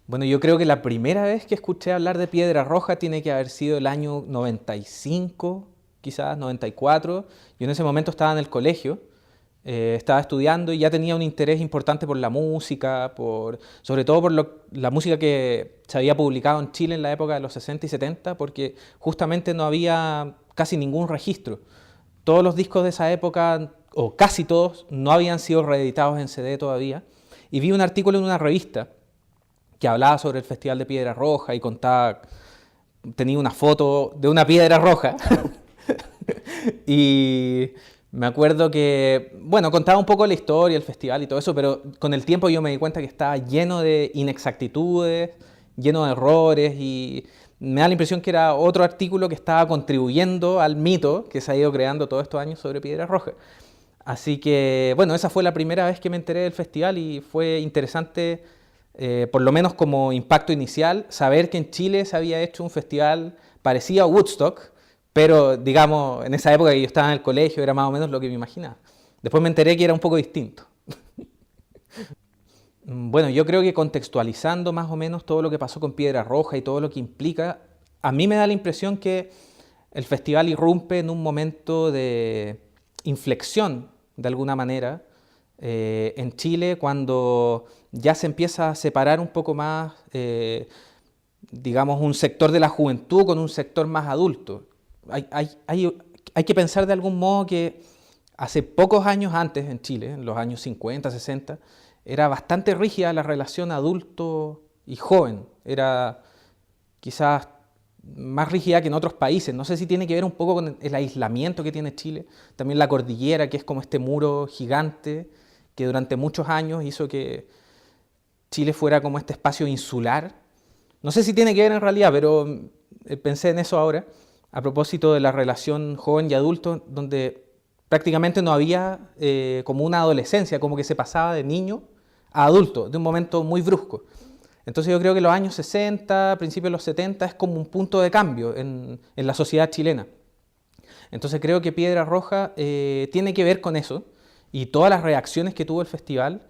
Bueno, yo creo que la primera vez que escuché hablar de Piedra Roja tiene que haber sido el año 95, quizás 94. Yo en ese momento estaba en el colegio, estaba estudiando y ya tenía un interés importante por la música, sobre todo por la música que se había publicado en Chile en la época de los 60 y 70, porque justamente no había casi ningún registro. Todos los discos de esa época, o casi todos, no habían sido reeditados en CD todavía. Y vi un artículo en una revista que hablaba sobre el Festival de Piedra Roja y contaba, tenía una foto de una piedra roja. Y me acuerdo que, bueno, contaba un poco la historia, el festival y todo eso, pero con el tiempo yo me di cuenta que estaba lleno de inexactitudes, lleno de errores y me da la impresión que era otro artículo que estaba contribuyendo al mito que se ha ido creando todos estos años sobre Piedra Roja. Así que, bueno, esa fue la primera vez que me enteré del festival y fue interesante, por lo menos como impacto inicial, saber que en Chile se había hecho un festival parecido a Woodstock, pero digamos, en esa época que yo estaba en el colegio era más o menos lo que me imaginaba. Después me enteré que era un poco distinto. Bueno, yo creo que contextualizando más o menos todo lo que pasó con Piedra Roja y todo lo que implica, a mí me da la impresión que el festival irrumpe en un momento de inflexión, de alguna manera, en Chile, cuando ya se empieza a separar un poco más, digamos, un sector de la juventud con un sector más adulto. Hay que pensar de algún modo que hace pocos años antes en Chile, en los años 50, 60, era bastante rígida la relación adulto y joven. Era quizás más rígida que en otros países. No sé si tiene que ver un poco con el aislamiento que tiene Chile, también la cordillera, que es como este muro gigante que durante muchos años hizo que Chile fuera como este espacio insular. No sé si tiene que ver en realidad, pero pensé en eso ahora, a propósito de la relación joven y adulto, donde prácticamente no había como una adolescencia, como que se pasaba de niño a adulto, de un momento muy brusco. Entonces yo creo que los años 60, principios de los 70 es como un punto de cambio en la sociedad chilena. Entonces creo que Piedra Roja tiene que ver con eso y todas las reacciones que tuvo el festival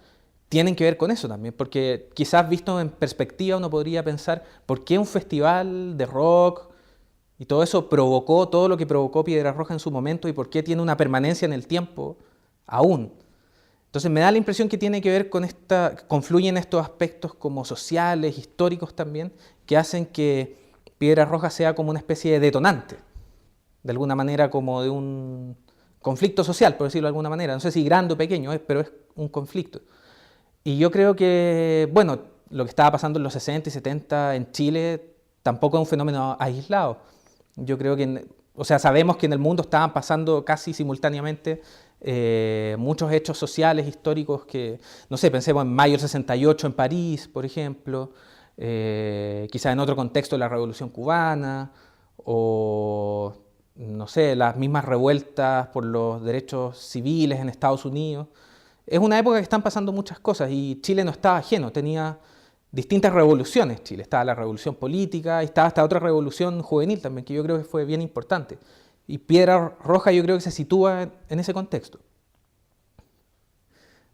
tienen que ver con eso también, porque quizás visto en perspectiva uno podría pensar por qué un festival de rock y todo eso provocó todo lo que provocó Piedra Roja en su momento y por qué tiene una permanencia en el tiempo aún. Entonces me da la impresión que tiene que ver con confluyen estos aspectos como sociales, históricos también, que hacen que Piedra Roja sea como una especie de detonante, de alguna manera como de un conflicto social, por decirlo de alguna manera. No sé si grande o pequeño, pero es un conflicto. Y yo creo que, bueno, lo que estaba pasando en los 60 y 70 en Chile tampoco es un fenómeno aislado. Yo creo que, o sea, sabemos que en el mundo estaban pasando casi simultáneamente muchos hechos sociales, históricos que, no sé, pensemos en mayo del 68 en París, por ejemplo, quizás en otro contexto la Revolución Cubana, o, no sé, las mismas revueltas por los derechos civiles en Estados Unidos. Es una época que están pasando muchas cosas y Chile no estaba ajeno, tenía distintas revoluciones Chile. Estaba la revolución política y estaba esta otra revolución juvenil también, que yo creo que fue bien importante. Y Piedra Roja yo creo que se sitúa en ese contexto.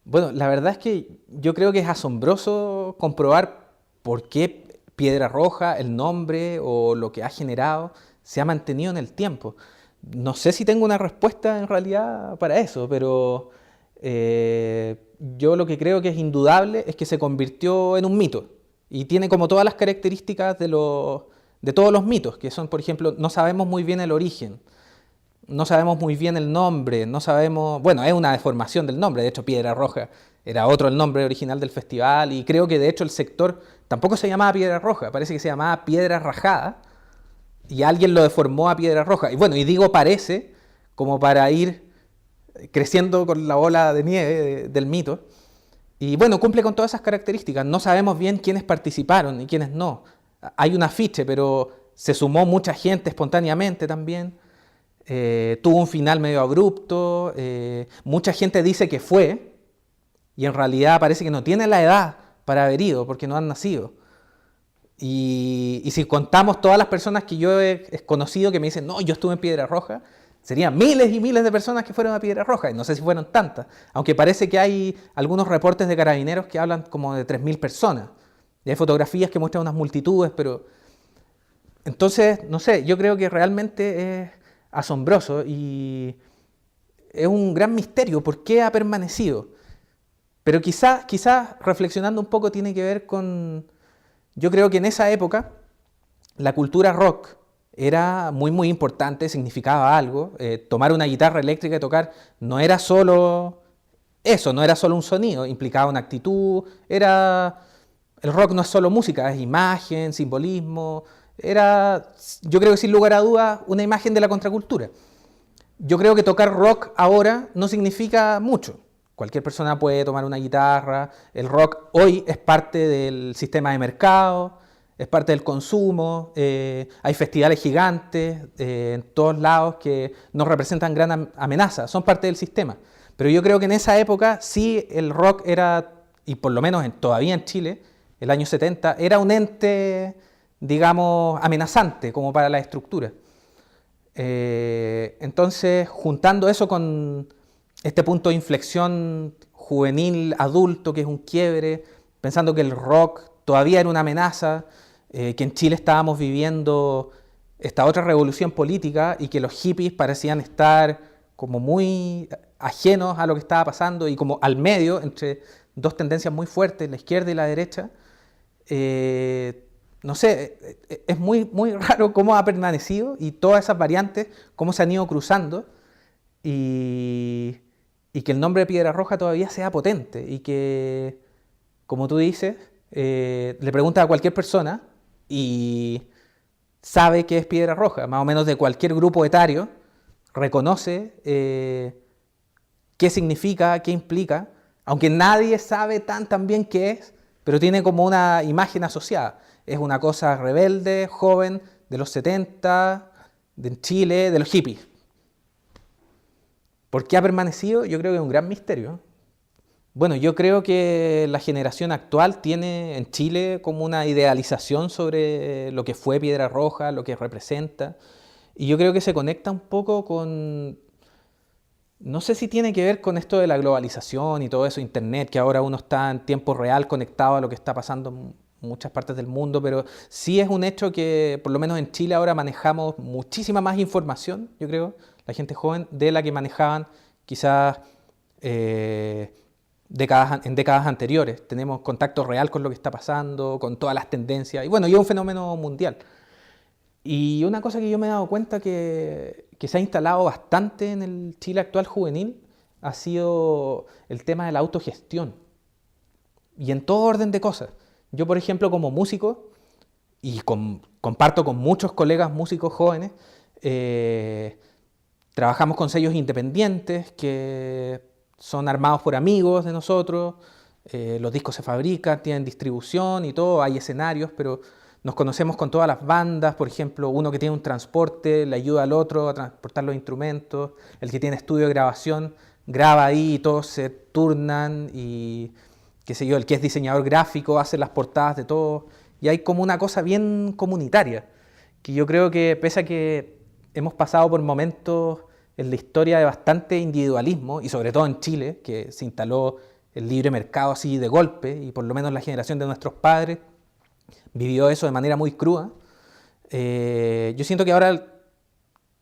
Bueno, la verdad es que yo creo que es asombroso comprobar por qué Piedra Roja, el nombre o lo que ha generado, se ha mantenido en el tiempo. No sé si tengo una respuesta en realidad para eso, pero yo lo que creo que es indudable es que se convirtió en un mito y tiene como todas las características de todos los mitos, que son, por ejemplo, no sabemos muy bien el origen, no sabemos muy bien el nombre, no sabemos, bueno, es una deformación del nombre, de hecho Piedra Roja era otro el nombre original del festival y creo que de hecho el sector tampoco se llamaba Piedra Roja, parece que se llamaba Piedra Rajada y alguien lo deformó a Piedra Roja. Y bueno, y digo parece como para ir creciendo con la bola de nieve del mito. Y bueno, cumple con todas esas características. No sabemos bien quiénes participaron y quiénes no. Hay un afiche, pero se sumó mucha gente espontáneamente también. Tuvo un final medio abrupto. Mucha gente dice que fue y en realidad parece que no tiene la edad para haber ido porque no han nacido. Y si contamos todas las personas que yo he conocido que me dicen, no, yo estuve en Piedra Roja, serían miles y miles de personas que fueron a Piedra Roja, y no sé si fueron tantas, aunque parece que hay algunos reportes de carabineros que hablan como de 3.000 personas. Y hay fotografías que muestran unas multitudes, pero... Entonces, no sé, yo creo que realmente es asombroso y es un gran misterio por qué ha permanecido. Pero quizás reflexionando un poco tiene que ver con... Yo creo que en esa época la cultura rock era muy importante, significaba algo. Tomar una guitarra eléctrica y tocar no era solo eso, no era solo un sonido, implicaba una actitud, el rock no es solo música, es imagen, simbolismo, yo creo que sin lugar a dudas, una imagen de la contracultura. Yo creo que tocar rock ahora no significa mucho. Cualquier persona puede tomar una guitarra. El rock hoy es parte del sistema de mercado, es parte del consumo. Hay festivales gigantes en todos lados que nos representan gran amenaza, son parte del sistema. Pero yo creo que en esa época sí el rock era, y por lo menos todavía en Chile, el año 70, era un ente, digamos, amenazante como para la estructura. Entonces, juntando eso con este punto de inflexión juvenil, adulto, que es un quiebre, pensando que el rock todavía era una amenaza, que en Chile estábamos viviendo esta otra revolución política y que los hippies parecían estar como muy ajenos a lo que estaba pasando y como al medio, entre dos tendencias muy fuertes, la izquierda y la derecha. No sé, es muy raro cómo ha permanecido y todas esas variantes, cómo se han ido cruzando y que el nombre de Piedra Roja todavía sea potente y que, como tú dices, le preguntas a cualquier persona y sabe que es Piedra Roja, más o menos de cualquier grupo etario, reconoce qué significa, qué implica, aunque nadie sabe tan bien qué es, pero tiene como una imagen asociada. Es una cosa rebelde, joven, de los 70, de Chile, de los hippies. ¿Por qué ha permanecido? Yo creo que es un gran misterio. Bueno, yo creo que la generación actual tiene en Chile como una idealización sobre lo que fue Piedra Roja, lo que representa. Y yo creo que se conecta un poco con... No sé si tiene que ver con esto de la globalización y todo eso, internet, que ahora uno está en tiempo real conectado a lo que está pasando en muchas partes del mundo, pero sí es un hecho que, por lo menos en Chile, ahora manejamos muchísima más información, yo creo, la gente joven, de la que manejaban quizás en décadas anteriores. Tenemos contacto real con lo que está pasando, con todas las tendencias, y bueno, y es un fenómeno mundial. Y una cosa que yo me he dado cuenta que se ha instalado bastante en el Chile actual juvenil ha sido el tema de la autogestión. Y en todo orden de cosas. Yo, por ejemplo, como músico, y comparto con muchos colegas músicos jóvenes, trabajamos con sellos independientes que son armados por amigos de nosotros, los discos se fabrican, tienen distribución y todo, hay escenarios, pero nos conocemos con todas las bandas. Por ejemplo, uno que tiene un transporte le ayuda al otro a transportar los instrumentos, el que tiene estudio de grabación graba ahí y todos se turnan y qué sé yo, el que es diseñador gráfico hace las portadas de todo y hay como una cosa bien comunitaria que yo creo que pese a que hemos pasado por momentos en la historia de bastante individualismo y sobre todo en Chile, que se instaló el libre mercado así de golpe y por lo menos la generación de nuestros padres vivió eso de manera muy cruda. Yo siento que ahora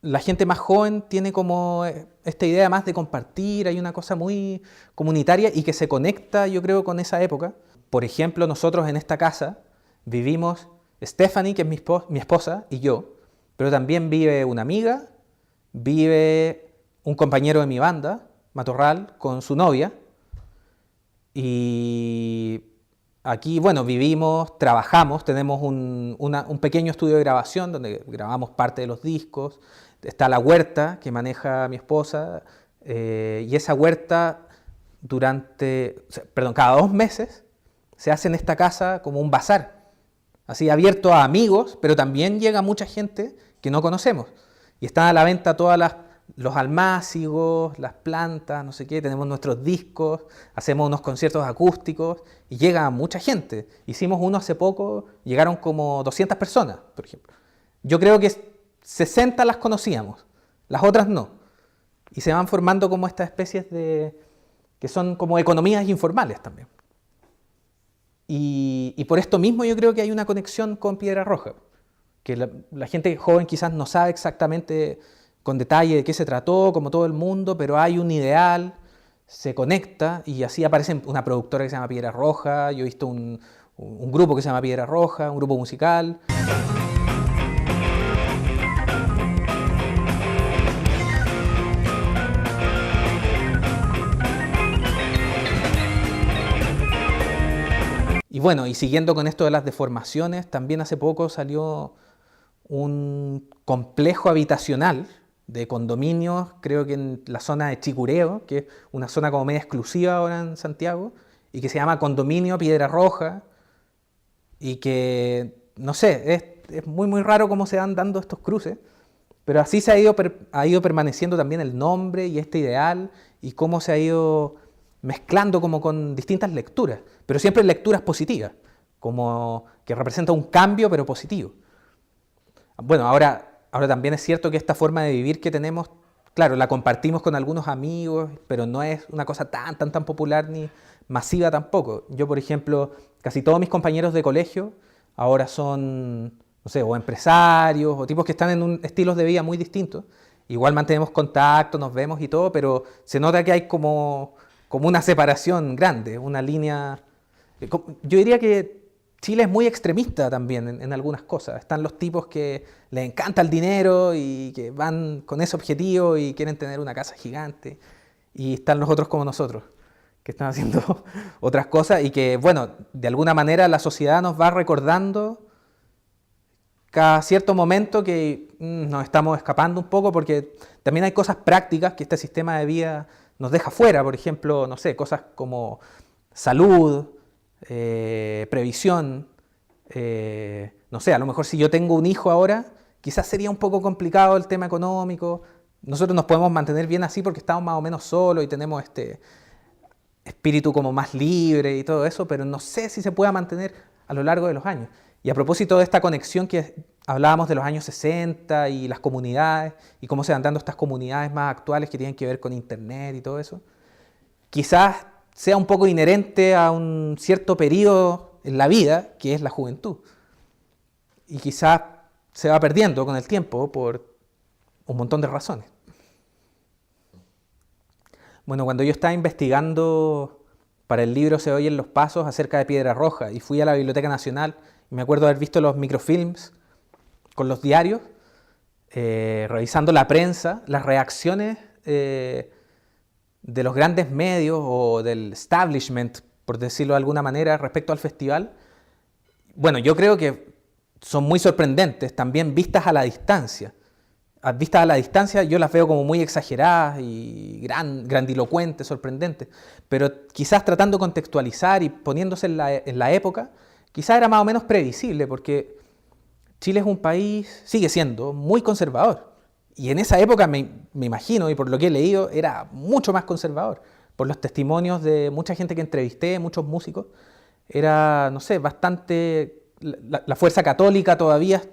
la gente más joven tiene como esta idea más de compartir, hay una cosa muy comunitaria y que se conecta, yo creo, con esa época. Por ejemplo, nosotros en esta casa vivimos Stephanie, que es mi esposa, y yo, pero también vive una amiga, vive un compañero de mi banda, Matorral, con su novia, y aquí, bueno, vivimos, trabajamos, tenemos un pequeño estudio de grabación donde grabamos parte de los discos. Está la huerta que maneja mi esposa y esa huerta cada 2 meses se hace en esta casa como un bazar, así abierto a amigos, pero también llega mucha gente que no conocemos. Y están a la venta los almácigos, las plantas, no sé qué, tenemos nuestros discos, hacemos unos conciertos acústicos y llega mucha gente. Hicimos uno hace poco, llegaron como 200 personas, por ejemplo. Yo creo que 60 las conocíamos, las otras no. Y se van formando como estas especies que son como economías informales también. Y Y por esto mismo yo creo que hay una conexión con Piedra Roja, que la gente joven quizás no sabe exactamente con detalle de qué se trató, como todo el mundo, pero hay un ideal, se conecta y así aparece una productora que se llama Piedra Roja, yo he visto un grupo que se llama Piedra Roja, un grupo musical. Y bueno, y siguiendo con esto de las deformaciones, también hace poco salió un complejo habitacional de condominios, creo que en la zona de Chicureo, que es una zona como media exclusiva ahora en Santiago, y que se llama Condominio Piedra Roja, y que, no sé, es muy muy raro cómo se van dando estos cruces, pero así ha ido permaneciendo también el nombre y este ideal, y cómo se ha ido mezclando como con distintas lecturas, pero siempre lecturas positivas, como que representa un cambio pero positivo. Bueno, ahora también es cierto que esta forma de vivir que tenemos, claro, la compartimos con algunos amigos, pero no es una cosa tan popular ni masiva tampoco. Yo, por ejemplo, casi todos mis compañeros de colegio ahora son, no sé, o empresarios, o tipos que están en estilos de vida muy distintos. Igual mantenemos contacto, nos vemos y todo, pero se nota que hay como una separación grande, una línea. Yo diría que Chile es muy extremista también en algunas cosas. Están los tipos que les encanta el dinero y que van con ese objetivo y quieren tener una casa gigante. Y están los otros como nosotros, que están haciendo otras cosas y que, bueno, de alguna manera la sociedad nos va recordando cada cierto momento que nos estamos escapando un poco, porque también hay cosas prácticas que este sistema de vida nos deja fuera. Por ejemplo, no sé, cosas como salud, previsión, no sé, a lo mejor si yo tengo un hijo ahora, quizás sería un poco complicado el tema económico. Nosotros nos podemos mantener bien así porque estamos más o menos solos y tenemos este espíritu como más libre y todo eso, pero no sé si se pueda mantener a lo largo de los años. Y a propósito de esta conexión que hablábamos de los años 60 y las comunidades y cómo se van dando estas comunidades más actuales que tienen que ver con internet y todo eso, quizás sea un poco inherente a un cierto periodo en la vida, que es la juventud. Y quizás se va perdiendo con el tiempo por un montón de razones. Bueno, cuando yo estaba investigando para el libro Se oyen los pasos acerca de Piedra Roja y fui a la Biblioteca Nacional, y me acuerdo haber visto los microfilms con los diarios, revisando la prensa, las reacciones de los grandes medios o del establishment, por decirlo de alguna manera, respecto al festival, bueno, yo creo que son muy sorprendentes, también vistas a la distancia. Vistas a la distancia yo las veo como muy exageradas y grandilocuentes, sorprendentes, pero quizás tratando de contextualizar y poniéndose en la época, quizás era más o menos previsible, porque Chile es un país, sigue siendo, muy conservador. Y en esa época me imagino, y por lo que he leído, era mucho más conservador. Por los testimonios de mucha gente que entrevisté, muchos músicos, era, no sé, bastante. La fuerza católica todavía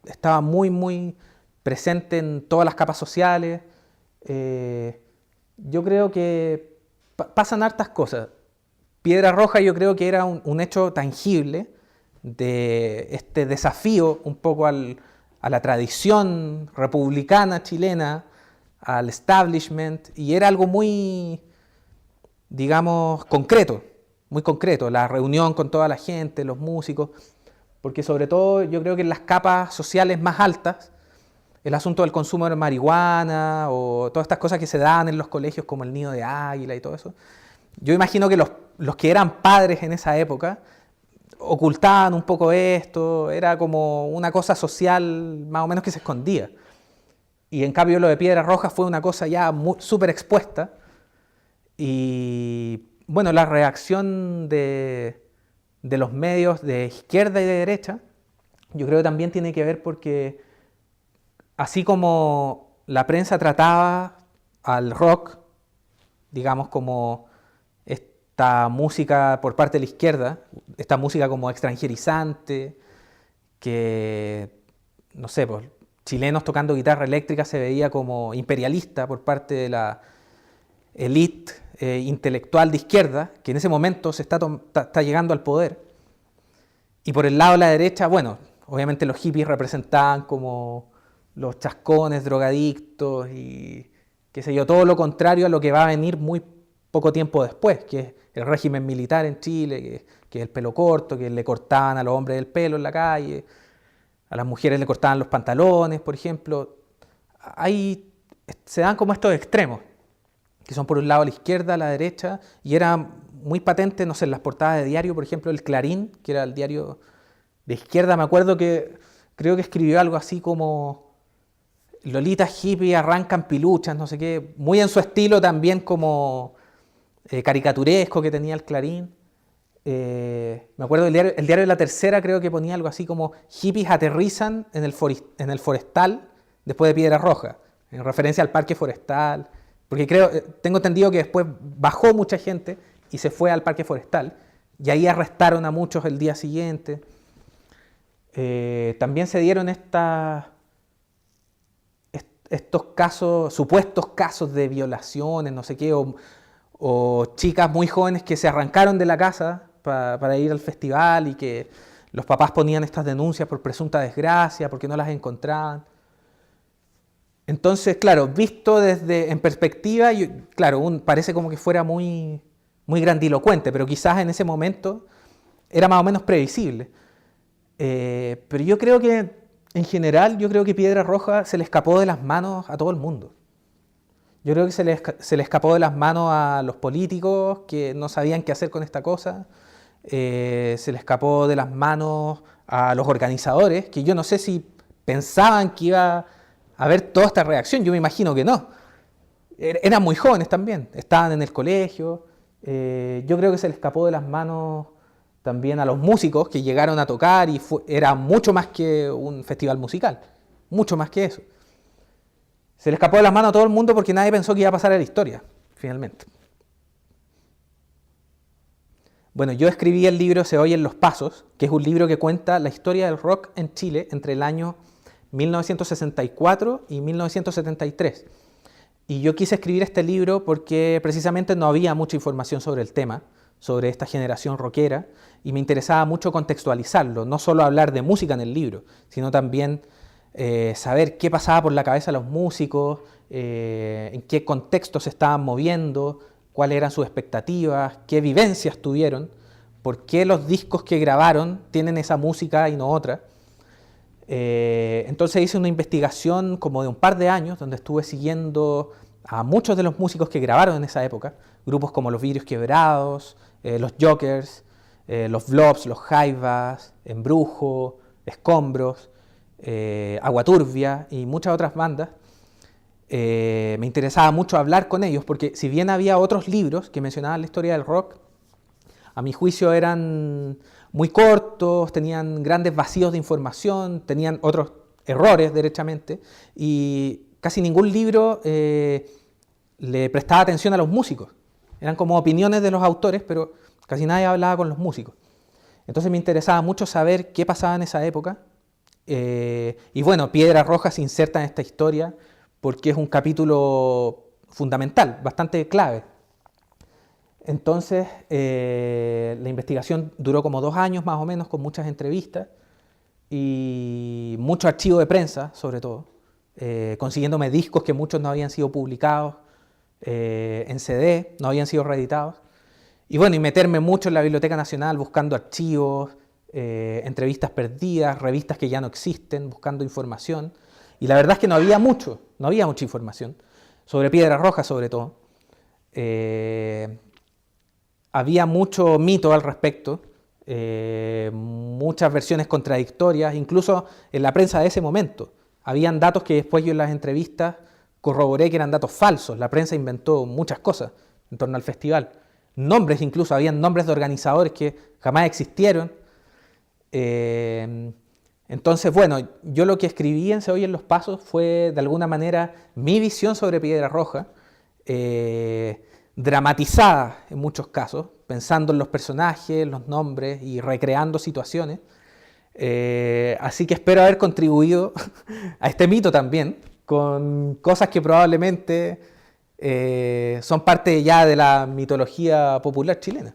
estaba muy presente en todas las capas sociales. Yo creo que pasan hartas cosas. Piedra Roja yo creo que era un hecho tangible de este desafío un poco a la tradición republicana chilena, al establishment, y era algo muy, digamos, concreto, muy concreto, la reunión con toda la gente, los músicos, porque sobre todo yo creo que en las capas sociales más altas, el asunto del consumo de marihuana o todas estas cosas que se dan en los colegios como el nido de águila y todo eso, yo imagino que los que eran padres en esa época ocultaban un poco esto, era como una cosa social más o menos que se escondía. Y en cambio lo de Piedra Roja fue una cosa ya súper expuesta. Y bueno, la reacción de los medios de izquierda y de derecha, yo creo que también tiene que ver porque así como la prensa trataba al rock, digamos, como esta música por parte de la izquierda, esta música como extranjerizante, que, no sé, pues, chilenos tocando guitarra eléctrica se veía como imperialista por parte de la élite intelectual de izquierda, que en ese momento se está llegando al poder. Y por el lado de la derecha, bueno, obviamente los hippies representaban como los chascones, drogadictos y qué sé yo, todo lo contrario a lo que va a venir muy poco tiempo después, que es el régimen militar en Chile, que es el pelo corto, que le cortaban a los hombres el pelo en la calle, a las mujeres le cortaban los pantalones, por ejemplo. Ahí se dan como estos extremos, que son por un lado la izquierda, la derecha, y era muy patente, no sé, en las portadas de diario, por ejemplo, el Clarín, que era el diario de izquierda, me acuerdo que creo que escribió algo así como Lolitas hippies arrancan piluchas, no sé qué, muy en su estilo también como caricaturesco que tenía el Clarín. Me acuerdo el diario de La Tercera creo que ponía algo así como hippies aterrizan en el forestal después de Piedra Roja, en referencia al parque forestal, porque tengo entendido que después bajó mucha gente y se fue al parque forestal, y ahí arrestaron a muchos el día siguiente. También se dieron estos casos, supuestos casos de violaciones, no sé qué, o chicas muy jóvenes que se arrancaron de la casa para ir al festival y que los papás ponían estas denuncias por presunta desgracia, porque no las encontraban. Entonces, claro, visto en perspectiva, claro, parece como que fuera muy, muy grandilocuente, pero quizás en ese momento era más o menos previsible. Pero yo creo que, en general, yo creo que Piedra Roja se le escapó de las manos a todo el mundo. Yo creo que se le escapó de las manos a los políticos que no sabían qué hacer con esta cosa. Se le escapó de las manos a los organizadores, que yo no sé si pensaban que iba a haber toda esta reacción. Yo me imagino que no. Eran muy jóvenes también, estaban en el colegio. Yo creo que se le escapó de las manos también a los músicos que llegaron a tocar y era mucho más que un festival musical, mucho más que eso. Se le escapó de las manos a todo el mundo porque nadie pensó que iba a pasar a la historia, finalmente. Bueno, yo escribí el libro Se oyen los pasos, que es un libro que cuenta la historia del rock en Chile entre el año 1964 y 1973. Y yo quise escribir este libro porque precisamente no había mucha información sobre el tema, sobre esta generación rockera, y me interesaba mucho contextualizarlo, no solo hablar de música en el libro, sino también saber qué pasaba por la cabeza de los músicos, en qué contexto se estaban moviendo, cuáles eran sus expectativas, qué vivencias tuvieron, por qué los discos que grabaron tienen esa música y no otra. Entonces hice una investigación como de un par de años donde estuve siguiendo a muchos de los músicos que grabaron en esa época, grupos como Los Vidrios Quebrados, los Jokers, los Blobs, los Jaivas, Embrujo, Escombros, Agua Turbia y muchas otras bandas. Me interesaba mucho hablar con ellos porque si bien había otros libros que mencionaban la historia del rock, a mi juicio eran muy cortos, tenían grandes vacíos de información, tenían otros errores derechamente y casi ningún libro le prestaba atención a los músicos. Eran como opiniones de los autores, pero casi nadie hablaba con los músicos. Entonces me interesaba mucho saber qué pasaba en esa época. Y bueno, Piedra Roja se inserta en esta historia porque es un capítulo fundamental, bastante clave. Entonces, la investigación duró como 2 años más o menos, con muchas entrevistas y mucho archivo de prensa, sobre todo, consiguiéndome discos que muchos no habían sido publicados en CD, no habían sido reeditados. Y bueno, y meterme mucho en la Biblioteca Nacional buscando archivos, entrevistas perdidas, revistas que ya no existen, buscando información. Y la verdad es que no había mucha información, sobre Piedra Roja sobre todo. Había mucho mito al respecto, muchas versiones contradictorias, incluso en la prensa de ese momento. Habían datos que después yo en las entrevistas corroboré que eran datos falsos. La prensa inventó muchas cosas en torno al festival. Nombres incluso, habían nombres de organizadores que jamás existieron. Entonces, bueno, yo lo que escribí en Se oyen los pasos fue de alguna manera mi visión sobre Piedra Roja, dramatizada en muchos casos, pensando en los personajes, los nombres y recreando situaciones. Así que espero haber contribuido a este mito también, con cosas que probablemente son parte ya de la mitología popular chilena.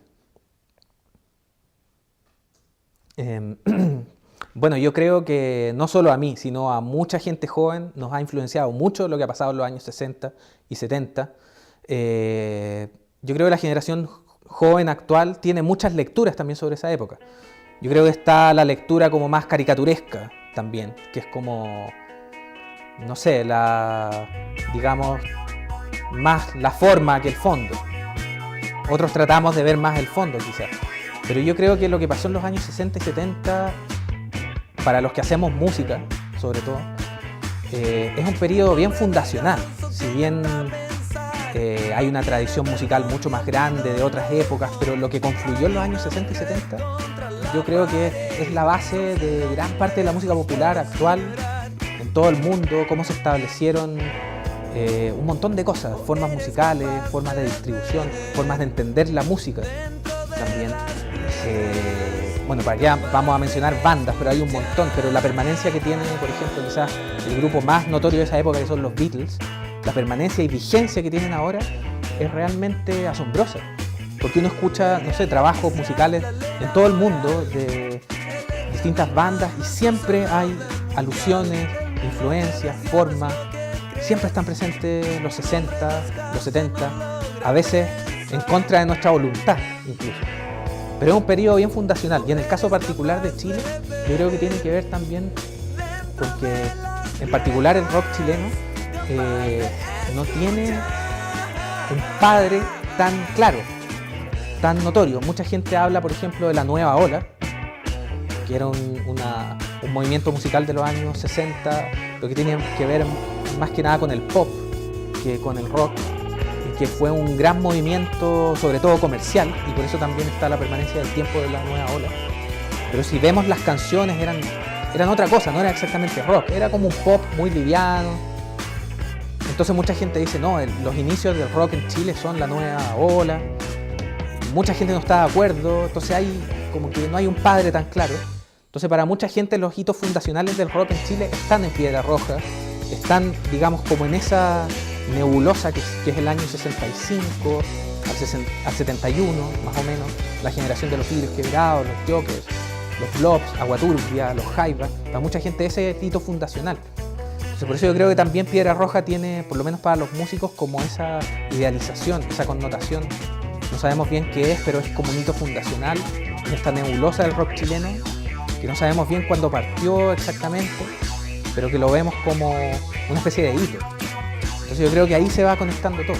Em, bueno, yo creo que no solo a mí, sino a mucha gente joven nos ha influenciado mucho lo que ha pasado en los años 60 y 70. Yo creo que la generación joven actual tiene muchas lecturas también sobre esa época. Yo creo que está la lectura como más caricaturesca también, que es como, no sé, digamos, más la forma que el fondo. Otros tratamos de ver más el fondo quizás. Pero yo creo que lo que pasó en los años 60 y 70, para los que hacemos música, sobre todo, es un periodo bien fundacional. Si bien hay una tradición musical mucho más grande de otras épocas, pero lo que confluyó en los años 60 y 70, yo creo que es la base de gran parte de la música popular actual en todo el mundo, cómo se establecieron un montón de cosas, formas musicales, formas de distribución, formas de entender la música también. Bueno, para qué vamos a mencionar bandas, pero hay un montón, pero la permanencia que tiene, por ejemplo, quizás el grupo más notorio de esa época, que son los Beatles, la permanencia y vigencia que tienen ahora es realmente asombrosa, porque uno escucha, no sé, trabajos musicales en todo el mundo de distintas bandas y siempre hay alusiones, influencias, formas, siempre están presentes los 60, los 70, a veces en contra de nuestra voluntad incluso. Pero es un periodo bien fundacional y en el caso particular de Chile yo creo que tiene que ver también porque en particular el rock chileno no tiene un padre tan claro, tan notorio. Mucha gente habla, por ejemplo, de la nueva ola, que era un movimiento musical de los años 60, lo que tiene que ver más que nada con el pop que con el rock, y que fue un gran movimiento, sobre todo comercial, y por eso también está la permanencia del tiempo de la nueva ola. Pero si vemos las canciones eran otra cosa, no era exactamente rock, era como un pop muy liviano. Entonces mucha gente dice, no, los inicios del rock en Chile son la nueva ola. Mucha gente no está de acuerdo, entonces hay como que no hay un padre tan claro. Entonces para mucha gente los hitos fundacionales del rock en Chile están en Piedra Roja, están, digamos, como en esa nebulosa que es el año 65 al 71, más o menos, la generación de los Tigres Quebrados, los Jokers, los Blobs, Agua Turbia, los Jaivas. Para mucha gente ese es el hito fundacional. Entonces, por eso yo creo que también Piedra Roja tiene, por lo menos para los músicos, como esa idealización, esa connotación. No sabemos bien qué es, pero es como un hito fundacional en esta nebulosa del rock chileno, que no sabemos bien cuándo partió exactamente, pero que lo vemos como una especie de hito. Entonces yo creo que ahí se va conectando todo.